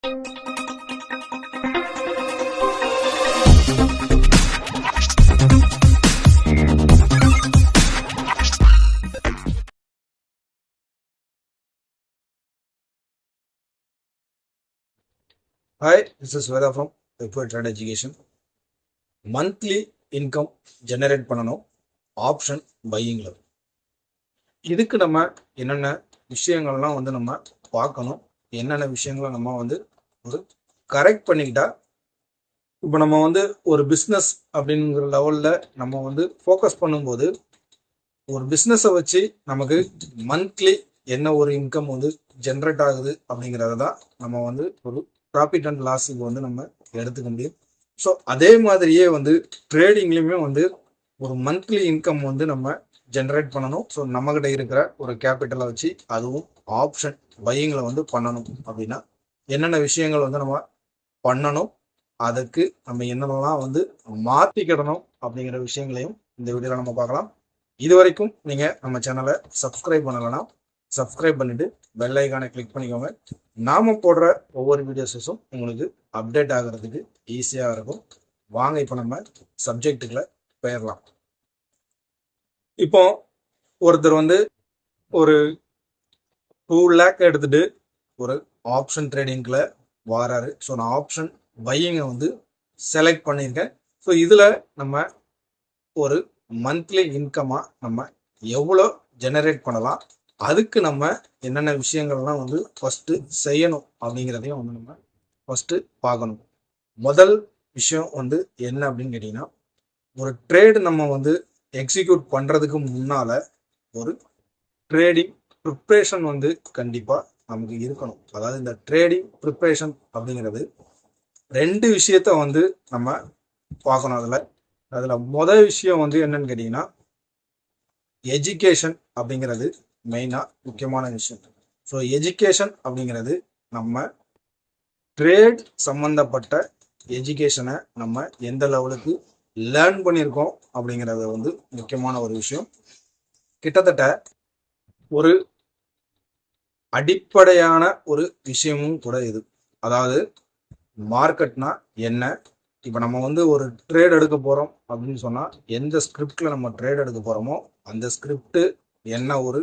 Hi, this is Veda from Equity Trade Education. Monthly income generate பண்ணணும் option பையிங்ல. இதுக்கு நம்ம என்னென்ன விஷயங்கள்லாம் நம்ம பார்க்கணும், என்னென்ன விஷயங்களை நம்ம ஒரு கரெக்ட் பண்ணிக்கிட்டா, இப்போ நம்ம ஒரு பிஸ்னஸ் அப்படிங்கிற லெவலில் நம்ம ஃபோக்கஸ் பண்ணும்போது ஒரு பிஸ்னஸை வச்சு நமக்கு மந்த்லி என்ன ஒரு இன்கம் ஜென்ரேட் ஆகுது அப்படிங்கிறத தான் நம்ம ஒரு ப்ராஃபிட் அண்ட் லாஸுக்கு நம்ம எடுத்துக்க முடியும். ஸோ அதே மாதிரியே ட்ரேடிங்லேயுமே ஒரு மந்த்லி இன்கம் நம்ம ஜென்ரேட் பண்ணணும். ஸோ நம்மகிட்ட இருக்கிற ஒரு கேபிட்டலை வச்சு அதுவும் ஆப்ஷன் பையிங்கில் பண்ணணும். அப்படின்னா என்னென்ன விஷயங்கள் நம்ம பண்ணணும், அதுக்கு நம்ம என்னென்னலாம் மாற்றிக்கிடணும் அப்படிங்கிற விஷயங்களையும் இந்த வீடியோவில் நம்ம பார்க்கலாம். இது வரைக்கும் நீங்கள் நம்ம சேனலை சப்ஸ்கிரைப் பண்ணலைன்னா சப்ஸ்கிரைப் பண்ணிவிட்டு பெல் ஐக்கானை கிளிக் பண்ணிக்கோங்க. நாம் போடுற ஒவ்வொரு வீடியோஸும் உங்களுக்கு அப்டேட் ஆகிறதுக்கு ஈஸியாக இருக்கும். வாங்க இப்போ நம்ம சப்ஜெக்டுகளை போயிடலாம். இப்போ ஒருத்தர் ஒரு 2 lakh எடுத்துகிட்டு ஒரு ஆப்ஷன் ட்ரேடிங்கில் வராரு. ஸோ நான் ஆப்ஷன் பையிங்கை செலக்ட் பண்ணியிருக்கேன். ஸோ இதில் நம்ம ஒரு மந்த்லி இன்கமாக நம்ம எவ்வளோ ஜெனரேட் பண்ணலாம், அதுக்கு நம்ம என்னென்ன விஷயங்கள்லாம் ஃபஸ்ட்டு செய்யணும் அப்படிங்கிறதையும் நம்ம ஃபஸ்ட்டு பார்க்கணும். முதல் விஷயம் என்ன அப்படின்னு கேட்டிங்கன்னா, ஒரு ட்ரேடு நம்ம எக்ஸிக்யூட் பண்ணுறதுக்கு முன்னால் ஒரு ட்ரேடிங் ப்ரிப்ரேஷன் கண்டிப்பாக நமக்கு இருக்கணும். அதாவது இந்த ட்ரேடிங் ப்ரிப்ரேஷன் அப்படிங்கிறது 2 விஷயத்த நம்ம பார்க்கணும். அதில் முதல் விஷயம் என்னன்னு கேட்டிங்கன்னா, எஜுகேஷன் அப்படிங்கிறது மெயினாக முக்கியமான விஷயம். ஸோ எஜுகேஷன் அப்படிங்கிறது நம்ம ட்ரேட் சம்மந்தப்பட்ட எஜுகேஷனை நம்ம எந்த லெவலுக்கு லேர்ன் பண்ணியிருக்கோம் அப்படிங்கிறது முக்கியமான ஒரு விஷயம். கிட்டத்தட்ட ஒரு அடிப்படையான ஒரு விஷயமும் கூட இது. அதாவது மார்க்கெட்னா என்ன, இப்போ நம்ம ஒரு ட்ரேட் எடுக்க போகிறோம் அப்படின்னு சொன்னால் எந்த ஸ்கிரிப்டில் நம்ம ட்ரேட் எடுக்க போகிறோமோ அந்த ஸ்கிரிப்டு என்ன ஒரு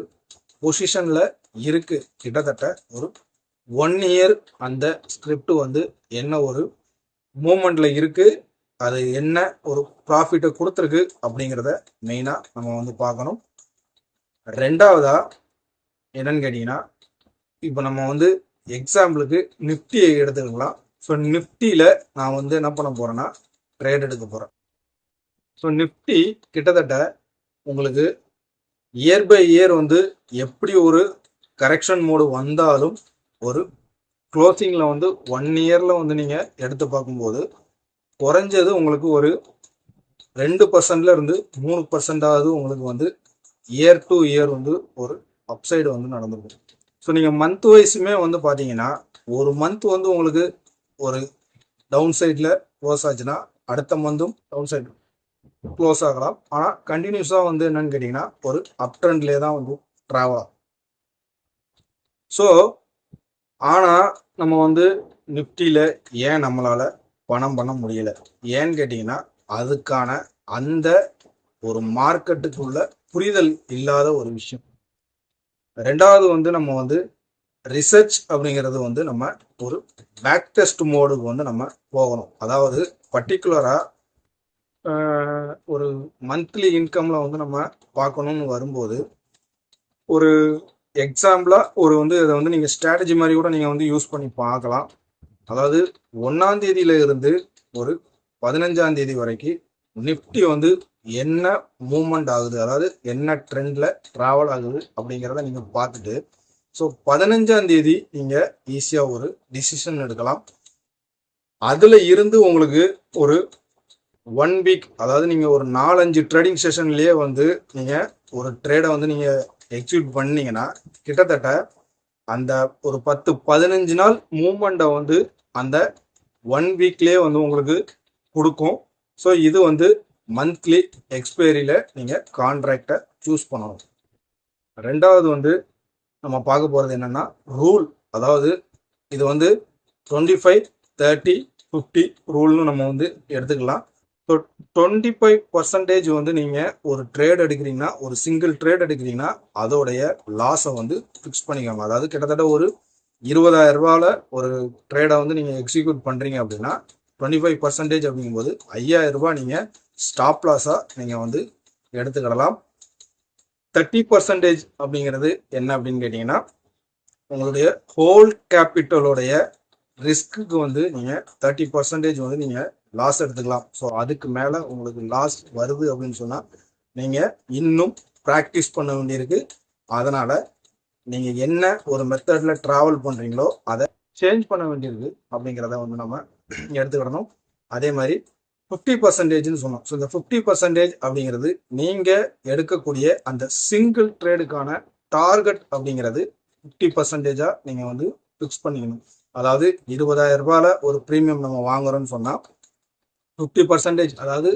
பொசிஷனில் இருக்குது, கிட்டத்தட்ட ஒரு 1 year அந்த ஸ்கிரிப்ட் என்ன ஒரு மூமெண்ட்டில் இருக்குது, அது என்ன ஒரு ப்ராஃபிட்டை கொடுத்துருக்கு அப்படிங்கிறத மெயினாக நம்ம பார்க்கணும். ரெண்டாவதா என்னன்னு கேட்டிங்கன்னா, இப்போ நம்ம எக்ஸாம்பிளுக்கு நிஃப்டியை எடுத்துக்கலாம். ஸோ நிஃப்டியில் நான் என்ன பண்ண போகிறேன்னா ட்ரேட் எடுக்க போகிறேன். ஸோ நிஃப்டி கிட்டத்தட்ட உங்களுக்கு இயர் பை இயர் எப்படி ஒரு கரெக்ஷன் மோடு வந்தாலும் ஒரு க்ளோசிங்கில் 1 yearல நீங்கள் எடுத்து பார்க்கும்போது குறைஞ்சது உங்களுக்கு ஒரு 2% இருந்து 3% உங்களுக்கு இயர் டு இயர் ஒரு அப்சைடு நடந்துருக்கும். ஸோ நீங்கள் மந்த் வைஸுமே பார்த்தீங்கன்னா ஒரு மந்த் உங்களுக்கு ஒரு டவுன் சைடில் க்ளோஸ் ஆச்சுன்னா அடுத்த மந்த்தும் டவுன் சைடு க்ளோஸ் ஆகலாம். ஆனால் கண்டினியூஸாக என்னன்னு கேட்டிங்கன்னா ஒரு அப் ட்ரெண்ட்லேயே தான் ட்ராவல் ஆகும். ஸோ ஆனால் நம்ம நிஃப்டியில் ஏன் நம்மளால் பணம் பண்ண முடியலை, ஏன்னு கேட்டிங்கன்னா அதுக்கான அந்த ஒரு மார்க்கெட்டுக்குள்ள புரிதல் இல்லாத ஒரு விஷயம். ரெண்டாவது நம்ம ரிசர்ச் அப்படிங்கிறது நம்ம ஒரு பேக் டெஸ்ட் மோடுக்கு நம்ம போகணும். அதாவது பர்டிகுலராக ஒரு மந்த்லி இன்கமில் நம்ம பார்க்கணுன்னு வரும்போது ஒரு எக்ஸாம்பிளாக ஒரு இதை நீங்கள் ஸ்ட்ராட்டஜி மாதிரி கூட நீங்கள் யூஸ் பண்ணி பார்க்கலாம். அதாவது 1ஆம் தேதியில இருந்து ஒரு 15ஆம் தேதி வரைக்கும் நிஃப்டி என்ன மூவ்மெண்ட் ஆகுது, அதாவது என்ன ட்ரெண்டில் ட்ராவல் ஆகுது அப்படிங்கிறத நீங்கள் பார்த்துட்டு ஸோ 15ஆம் தேதி நீங்கள் ஈஸியாக ஒரு டிசிஷன் எடுக்கலாம். அதில் இருந்து உங்களுக்கு ஒரு 1 week, அதாவது நீங்கள் ஒரு 4-5 ட்ரேடிங் செஷன்லேயே நீங்கள் ஒரு ட்ரேடை நீங்கள் எக்ஸிக்யூட் பண்ணீங்கன்னா கிட்டத்தட்ட அந்த ஒரு 10-15 நாள் மூவ்மெண்ட்டை அந்த 1 weekலேயே உங்களுக்கு கொடுக்கும். ஸோ இது மந்த்லி எக்ஸ்பைரியில் நீங்கள் கான்ட்ராக்டை சூஸ் பண்ணணும். ரெண்டாவது நம்ம பார்க்க போகிறது என்னென்னா ரூல். அதாவது இது 25-30-50 ரூல்னு நம்ம வந்து எடுத்துக்கலாம். ஸோ 25% வந்து நீங்கள் ஒரு ட்ரேட் எடுக்கிறீங்கன்னா, ஒரு சிங்கிள் ட்ரேட் எடுக்கிறீங்கன்னா அதோடைய லாஸை வந்து ஃபிக்ஸ் பண்ணிக்கோங்க. அதாவது கிட்டத்தட்ட ஒரு 20,000 ரூபாயில் ஒரு ட்ரேடை வந்து நீங்கள் எக்ஸிக்யூட் பண்ணுறீங்க அப்படின்னா 25% அப்படிங்கும்போது 5,000 ரூபாய் நீங்கள் ஸ்டாப் லாஸாக நீங்கள் வந்து எடுத்துக்கிடலாம். 30% அப்படிங்கிறது என்ன அப்படின்னு கேட்டிங்கன்னா, உங்களுடைய ஹோல் கேபிட்டலோடைய ரிஸ்க்கு வந்து நீங்கள் 30% வந்து நீங்கள் லாஸ் எடுத்துக்கலாம். ஸோ அதுக்கு மேலே உங்களுக்கு லாஸ் வருது அப்படின்னு சொன்னால் நீங்கள் இன்னும் ப்ராக்டிஸ் பண்ண வேண்டியிருக்கு. அதனால் நீங்கள் என்ன ஒரு மெத்தடில் ட்ராவல் பண்ணுறீங்களோ அதை சேஞ்ச் பண்ண வேண்டியிருக்கு அப்படிங்கிறத வந்து நம்ம எடுத்துக்கிடணும். அதே மாதிரி 50%ன்னு சொன்னோம். ஸோ இந்த 50% அப்படிங்கிறது நீங்கள் எடுக்கக்கூடிய அந்த சிங்கிள் ட்ரேடுக்கான டார்கெட் அப்படிங்கிறது 50%-ஆக நீங்கள் வந்து ஃபிக்ஸ் பண்ணிக்கணும். அதாவது 20,000 ரூபாயில் ஒரு ப்ரீமியம் நம்ம வாங்குறோம்னு சொன்னால் 50%, அதாவது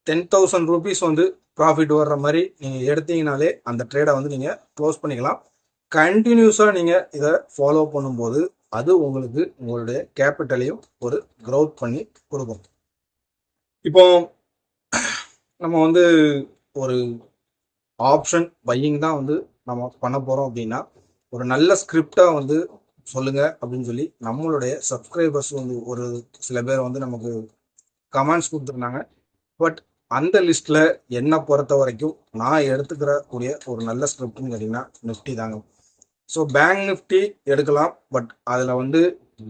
10,000 rupees வந்து ப்ராஃபிட் வர்ற மாதிரி நீங்கள் எடுத்தீங்கனாலே அந்த ட்ரேடை வந்து நீங்கள் க்ளோஸ் பண்ணிக்கலாம். கண்டினியூஸாக நீங்கள் இதை ஃபாலோ பண்ணும்போது அது உங்களுக்கு உங்களுடைய கேபிட்டலையும் ஒரு க்ரோத் பண்ணி கொடுக்கும். இப்போ நம்ம வந்து ஒரு ஆப்ஷன் பையிங் தான் வந்து நம்ம பண்ண போகிறோம் அப்படின்னா ஒரு நல்ல ஸ்கிரிப்டாக வந்து சொல்லுங்க அப்படின்னு சொல்லி நம்மளுடைய சப்ஸ்கிரைபர்ஸ் வந்து ஒரு சில பேர் வந்து நமக்கு கமெண்ட்ஸ் கொடுத்துருந்தாங்க. பட் அந்த லிஸ்ட்டில் என்னை பொறுத்த வரைக்கும் நான் எடுத்துக்கிற கூடிய ஒரு நல்ல ஸ்கிரிப்ட்னு கேட்டிங்கன்னா நிஃப்டி தாங்க. ஸோ பேங்க் நிஃப்டி எடுக்கலாம். பட் அதில் வந்து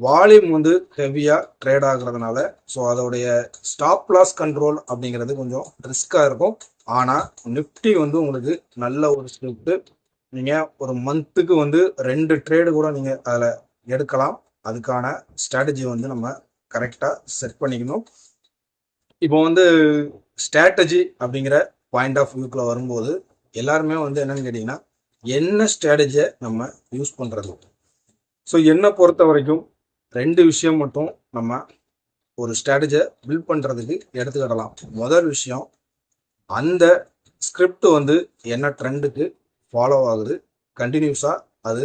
வால்யூம் வந்து ஹெவியாக ட்ரேட் ஆகுறதுனால ஸோ அதோடைய ஸ்டாப் லாஸ் கண்ட்ரோல் அப்படிங்கிறது கொஞ்சம் ரிஸ்க்காக இருக்கும். ஆனால் நிஃப்டி வந்து உங்களுக்கு நல்ல ஒரு ஸ்கிரிப்ட். நீங்கள் ஒரு மந்த்துக்கு வந்து 2 ட்ரேடு கூட நீங்கள் அதில் எடுக்கலாம். அதுக்கான ஸ்ட்ராட்டஜி வந்து நம்ம கரெக்டாக செட் பண்ணிக்கணும். இப்போ வந்து ஸ்ட்ராட்டஜி அப்படிங்கிற பாயிண்ட் ஆஃப் வியூக்குள்ள வரும்போது எல்லாருமே வந்து என்னன்னு கேட்டிங்கன்னா என்ன ஸ்ட்ராட்டஜியை நம்ம யூஸ் பண்ணுறது. ஸோ என்னை பொறுத்த வரைக்கும் 2 விஷயம் மட்டும் நம்ம ஒரு ஸ்ட்ராட்டஜியை பில்ட் பண்ணுறதுக்கு எடுத்துக்கிடலாம். முதல் விஷயம், அந்த ஸ்கிரிப்ட் வந்து என்ன ட்ரெண்டுக்கு ஃபாலோ ஆகுது, கண்டினியூஸாக அது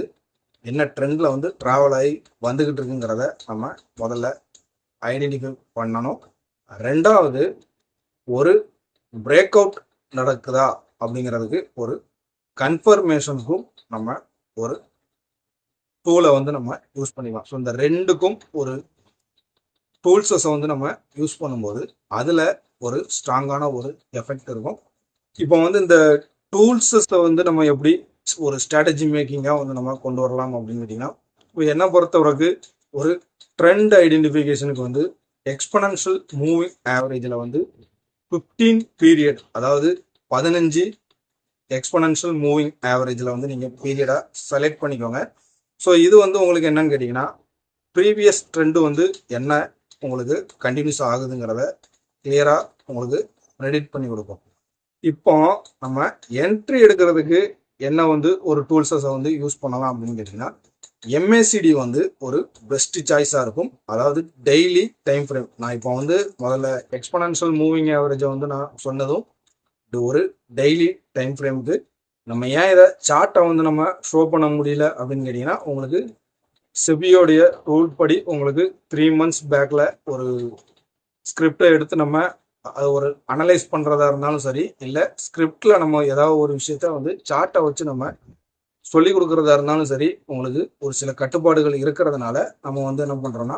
என்ன ட்ரெண்டில் வந்து ட்ராவல் ஆகி வந்துக்கிட்டு இருக்குங்கிறத நம்ம முதல்ல ஐடென்டிஃபை பண்ணணும். 2வது, ஒரு பிரேக் அவுட் நடக்குதா அப்படிங்கிறதுக்கு ஒரு கன்ஃபர்மேஷனுக்கும் நம்ம ஒரு டூலை வந்து நம்ம யூஸ் பண்ணிக்கலாம். ஸோ இந்த 2க்கும் ஒரு டூல்ஸஸை வந்து நம்ம யூஸ் பண்ணும்போது அதில் ஒரு ஸ்ட்ராங்கான ஒரு எஃபெக்ட் இருக்கும். இப்போ வந்து இந்த டூல்ஸஸை வந்து நம்ம எப்படி ஒரு ஸ்ட்ராட்டஜி மேக்கிங்காக வந்து நம்ம கொண்டு வரலாம் அப்படின்னு கேட்டிங்கன்னா, இப்போ என்னை பொறுத்தவரைக்கு ஒரு ட்ரெண்ட் ஐடென்டிஃபிகேஷனுக்கு வந்து எக்ஸ்பனன்ஷியல் மூவிங் ஆவரேஜில் வந்து 15 பீரியட், அதாவது 15 எக்ஸ்பனன்ஷியல் மூவிங் ஆவரேஜில் வந்து நீங்கள் பீரியடாக செலக்ட் பண்ணிக்கோங்க. ஸோ இது வந்து உங்களுக்கு என்னன்னு கேட்டிங்கன்னா ப்ரீவியஸ் ட்ரெண்டு வந்து என்ன உங்களுக்கு கண்டினியூஸ் ஆகுதுங்கிறத கிளியராக உங்களுக்கு ப்ரெடிக்ட் பண்ணி கொடுக்கும். இப்போ நம்ம என்ட்ரி எடுக்கிறதுக்கு என்ன வந்து ஒரு டூல்ஸஸை வந்து யூஸ் பண்ணலாம் அப்படின்னு கேட்டிங்கன்னா MACD வந்து ஒரு பெஸ்ட் சாய்ஸாக இருக்கும். அதாவது டெய்லி டைம் ஃப்ரேம். நான் இப்போ வந்து முதல்ல எக்ஸ்பனன்ஷியல் மூவிங் ஆவரேஜை வந்து நான் சொன்னதும் இது ஒரு டெய்லி டைம் ஃப்ரேமுக்கு. நம்ம ஏன் இதை சார்ட்டை வந்து நம்ம ஷோ பண்ண முடியல அப்படின்னு கேட்டிங்கன்னா உங்களுக்கு செபியோடைய ரூல் படி உங்களுக்கு 3 months பேக்கில் ஒரு ஸ்கிரிப்டை எடுத்து நம்ம அது ஒரு அனலைஸ் பண்ணுறதா இருந்தாலும் சரி, இல்லை ஸ்கிரிப்டில் நம்ம ஏதாவது ஒரு விஷயத்த வந்து சார்ட்டை வச்சு நம்ம சொல்லி கொடுக்குறதா இருந்தாலும் சரி, உங்களுக்கு ஒரு சில கட்டுப்பாடுகள் இருக்கிறதுனால நம்ம வந்து என்ன பண்ணுறோன்னா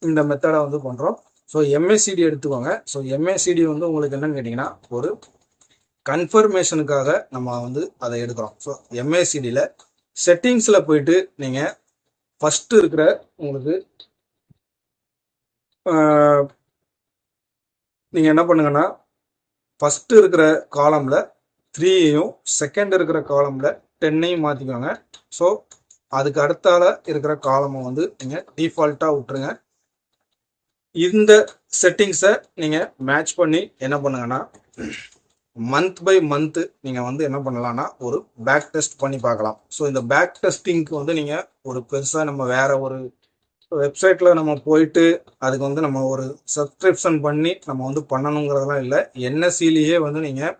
இந்த மெத்தடை வந்து பண்ணுறோம். ஸோ MACD எடுத்துக்கோங்க. ஸோ MACD வந்து உங்களுக்கு என்னன்னு கேட்டிங்கன்னா ஒரு கன்ஃபர்மேஷனுக்காக நம்ம வந்து அதை எடுக்கிறோம். ஸோ MACDயில் செட்டிங்ஸில் போயிட்டு நீங்கள் ஃபஸ்ட்டு இருக்கிற உங்களுக்கு நீங்கள் என்ன பண்ணுங்கன்னா ஃபஸ்ட்டு இருக்கிற காலமில் 3யையும் செகண்ட் இருக்கிற காலமில் 10ஐயும் மாற்றிக்கோங்க. ஸோ அதுக்கு அடுத்தால இருக்கிற காலமை வந்து நீங்கள் டிஃபால்ட்டாக விட்டுருங்க. இந்த செட்டிங்ஸை நீங்கள் மேட்ச் பண்ணி என்ன பண்ணுங்கன்னா மந்த் பை மந்த்து நீங்கள் வந்து என்ன பண்ணலாம்னா ஒரு பேக் டெஸ்ட் பண்ணி பார்க்கலாம். ஸோ இந்த பேக் டெஸ்டிங்க்கு வந்து நீங்கள் ஒரு பெருசாக நம்ம வேறு ஒரு வெப்சைட்டில் நம்ம போயிட்டு அதுக்கு வந்து நம்ம ஒரு சப்ஸ்கிரிப்ஷன் பண்ணி நம்ம வந்து பண்ணணுங்கிறதெல்லாம் இல்லை. NSEலேயே வந்து நீங்கள்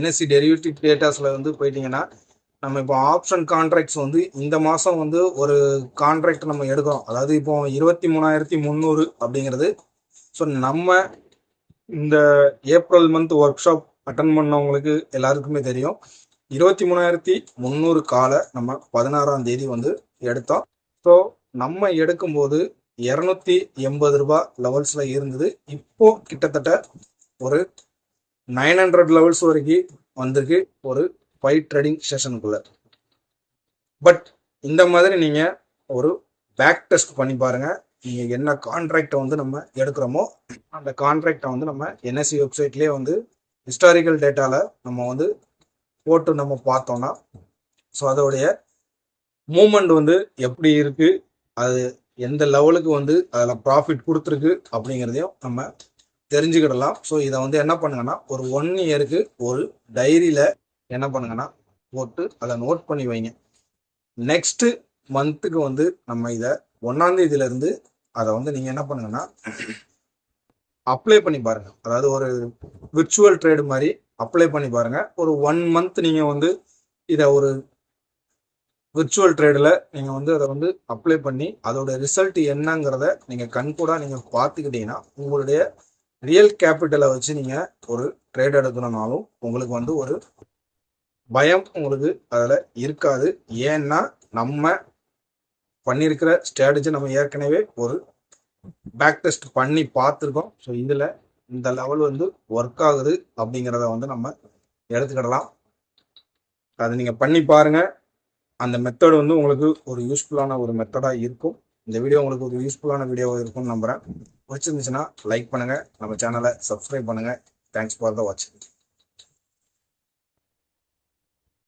NSE டெரிவேட்டிவ் டேட்டாஸில் வந்து போயிட்டீங்கன்னா நம்ம இப்போ ஆப்ஷன் கான்ட்ராக்ட்ஸ் வந்து இந்த மாதம் வந்து ஒரு கான்ட்ராக்ட் நம்ம எடுக்கிறோம். அதாவது இப்போ 23,300 அப்படிங்கிறது. ஸோ நம்ம இந்த April month work shop attend பண்ணவங்களுக்கு எல்லாருக்குமே தெரியும். 23,300 காலை நம்ம 16ஆம் தேதி வந்து எடுத்தோம். ஸோ நம்ம எடுக்கும்போது 280 ரூபாய் லெவல்ஸில் இருந்தது. இப்போ கிட்டத்தட்ட ஒரு 900 லெவல்ஸ் வரைக்கும் வந்திருக்கு ஒரு 5 ட்ரேடிங் செஷனுக்குள்ள. பட் இந்த மாதிரி நீங்கள் ஒரு பேக் டெஸ்ட் பண்ணி பாருங்கள். நீங்கள் என்ன கான்ட்ராக்டை வந்து நம்ம எடுக்கிறோமோ அந்த கான்ட்ராக்டை வந்து நம்ம என்எஸ்சி வெப்சைட்லேயே வந்து ஹிஸ்டாரிக்கல் டேட்டாவில் நம்ம வந்து போட்டு நம்ம பார்த்தோம்னா ஸோ அதோடைய மூமெண்ட் வந்து எப்படி இருக்குது, அது எந்த லெவலுக்கு வந்து அதில் ப்ராஃபிட் கொடுத்துருக்கு அப்படிங்கிறதையும் நம்ம தெரிஞ்சுக்கிடலாம். ஸோ இதை வந்து என்ன பண்ணுங்கன்னா ஒரு 1 இயருக்கு ஒரு டைரியில் என்ன பண்ணுங்கன்னா போட்டு அதை நோட் பண்ணி வைங்க. நெக்ஸ்ட்டு மந்த்துக்கு வந்து நம்ம இதை 1ஆம் தேதியிலேருந்து அதை வந்து நீங்கள் என்ன பண்ணுங்கன்னா அப்ளை பண்ணி பாருங்கள். அதாவது ஒரு விர்ச்சுவல் ட்ரேடு மாதிரி அப்ளை பண்ணி பாருங்கள். ஒரு 1 மந்த் நீங்கள் வந்து இதை ஒரு விர்ச்சுவல் ட்ரேடில் நீங்கள் வந்து அதை வந்து அப்ளை பண்ணி அதோட ரிசல்ட் என்னங்கிறத நீங்கள் கண்கூடா நீங்கள் பார்த்துக்கிட்டீங்கன்னா உங்களுடைய ரியல் கேபிட்டலை வச்சு நீங்கள் ஒரு ட்ரேட் எடுக்கணும்னாலும் உங்களுக்கு வந்து ஒரு பயம் உங்களுக்கு அதில் இருக்காது. ஏன்னா நம்ம பண்ணியிருக்கிற ஸ்ட்ராட்டஜி நம்ம ஏற்கனவே ஒரு பேக் டெஸ்ட் பண்ணி பார்த்துருக்கோம். ஸோ இதில் இந்த லெவல் வந்து ஒர்க் ஆகுது அப்படிங்கிறத வந்து நம்ம எடுத்துக்கிடலாம். அதை நீங்கள் பண்ணி பாருங்கள். அந்த மெத்தட் வந்து உங்களுக்கு ஒரு யூஸ்ஃபுல்லான ஒரு மெத்தடாக இருக்கும். இந்த வீடியோ உங்களுக்கு ஒரு யூஸ்ஃபுல்லான வீடியோவாக இருக்கும்னு நம்புகிறேன். பிடிச்சிருந்துச்சுன்னா லைக் பண்ணுங்கள், நம்ம சேனலை சப்ஸ்கிரைப் பண்ணுங்கள். தேங்க்ஸ் ஃபார் த வாட்சிங்.